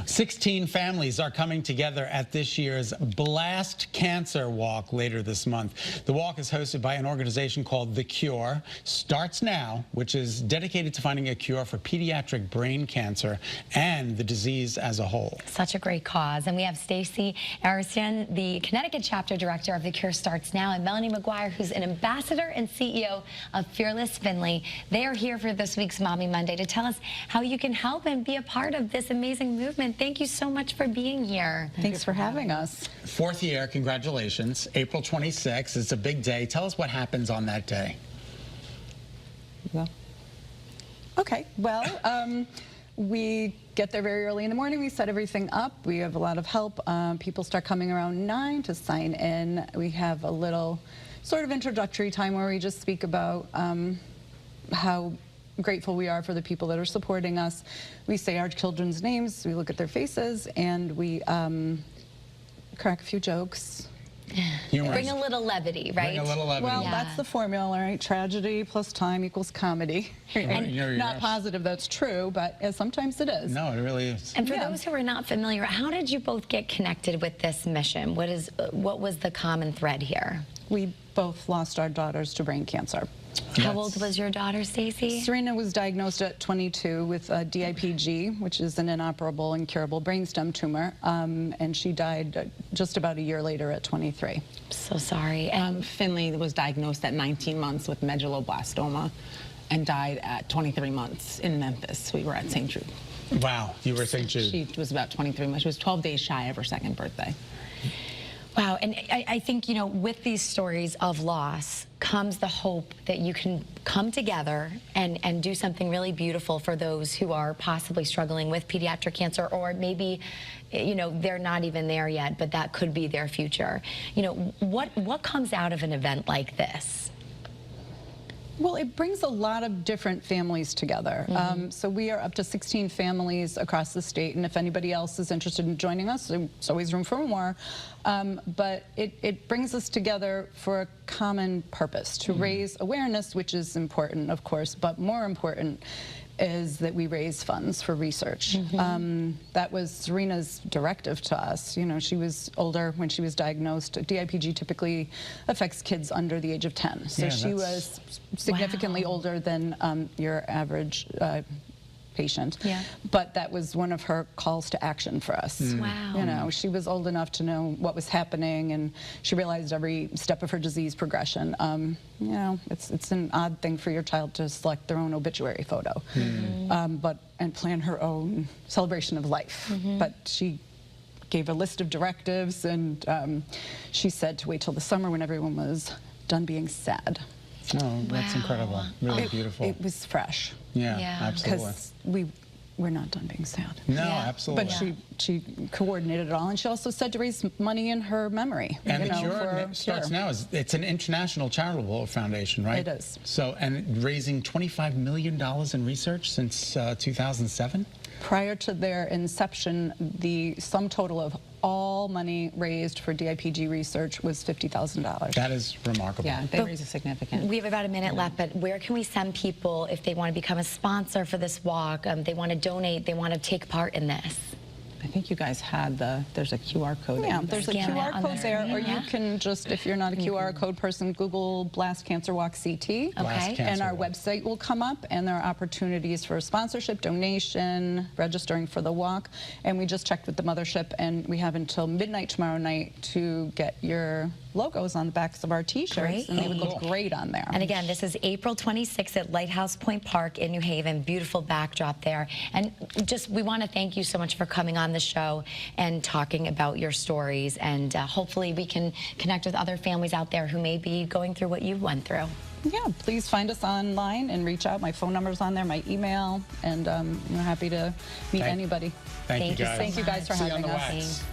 16 families are coming together at this year's Blast Cancer Walk later this month. The walk is hosted by an organization called The Cure Starts Now, which is dedicated to finding a cure for pediatric brain cancer and the disease as a whole. Such a great cause. And we have Stacey Ariston, the Connecticut chapter director of The Cure Starts Now, and Melanie McGuire, who's an ambassador and CEO of Fearless Finley. They are here for this week's Mommy Monday to tell us how you can help and be a part of this amazing movement. Thank you so much for being here. Thanks for having us. Fourth year, congratulations. April 26th, it's a big day. Tell us what happens on that day. Well, okay, well, we get there very early in the morning. We set everything up. We have a lot of help. People start coming around 9 to sign in. We have a little sort of introductory time where we just speak about how grateful we are for the people that are supporting us. We say our children's names, we look at their faces, and we crack a few jokes. Bring a little levity, right? Bring a little levity. Well, that's the formula, right? Tragedy plus time equals comedy. And not positive that's true, but sometimes it is. No, it really is. And for those who are not familiar, how did you both get connected with this mission? What was the common thread here? We both lost our daughters to brain cancer. How old was your daughter, Stacey? Serena was diagnosed at 22 with DIPG, which is an inoperable, incurable brainstem tumor, and she died just about a year later at 23. So sorry. Finley was diagnosed at 19 months with medulloblastoma and died at 23 months in Memphis. We were at St. Jude. Wow, you were at St. Jude. She was about 23 months. She was 12 days shy of her second birthday. Wow, and I think, you know, with these stories of loss comes the hope that you can come together and do something really beautiful for those who are possibly struggling with pediatric cancer, or maybe, you know, they're not even there yet, but that could be their future. You know, what comes out of an event like this? Well, it brings a lot of different families together. So we are up to 16 families across the state, and if anybody else is interested in joining us, there's always room for more. But it brings us together for a common purpose, to raise awareness, which is important, of course, but more important is that we raise funds for research. That was Serena's directive to us. You know, she was older when she was diagnosed. DIPG typically affects kids under the age of 10. So she was significantly older than your average patient. But that was one of her calls to action for us. Wow. You know, she was old enough to know what was happening, and she realized every step of her disease progression. You know, it's an odd thing for your child to select their own obituary photo, and plan her own celebration of life. But she gave a list of directives, and she said to wait till the summer when everyone was done being sad. Oh, that's incredible. Really beautiful. It was fresh. Yeah, absolutely. Because we're not done being sad. No, absolutely. But she coordinated it all, and she also said to raise money in her memory. And The Cure Starts Now it's an international charitable foundation, right? It is. So, and raising $25 million in research since 2007? Prior to their inception, the sum total of all money raised for DIPG research was $50,000. That is remarkable. Yeah, they raise a significant. We have about a minute left, but where can we send people if they want to become a sponsor for this walk, they want to donate, they want to take part in this? I think you guys had there's a QR code. Yeah, there's a QR code there, or you can just, if you're not a QR code person, Google Blast Cancer Walk CT. Okay. And our website will come up, and there are opportunities for sponsorship, donation, registering for the walk. And we just checked with the mothership, and we have until midnight tomorrow night to get your logos on the backs of our t-shirts, and they would look great on there. And again, this is April 26th at Lighthouse Point Park in New Haven. Beautiful backdrop there. And just, we want to thank you so much for coming on the show and talking about your stories, and hopefully we can connect with other families out there who may be going through what you went through. Yeah, please find us online and reach out. My phone number's on there, my email, and I'm happy to meet anybody. Thank you guys. Thank you guys for having us.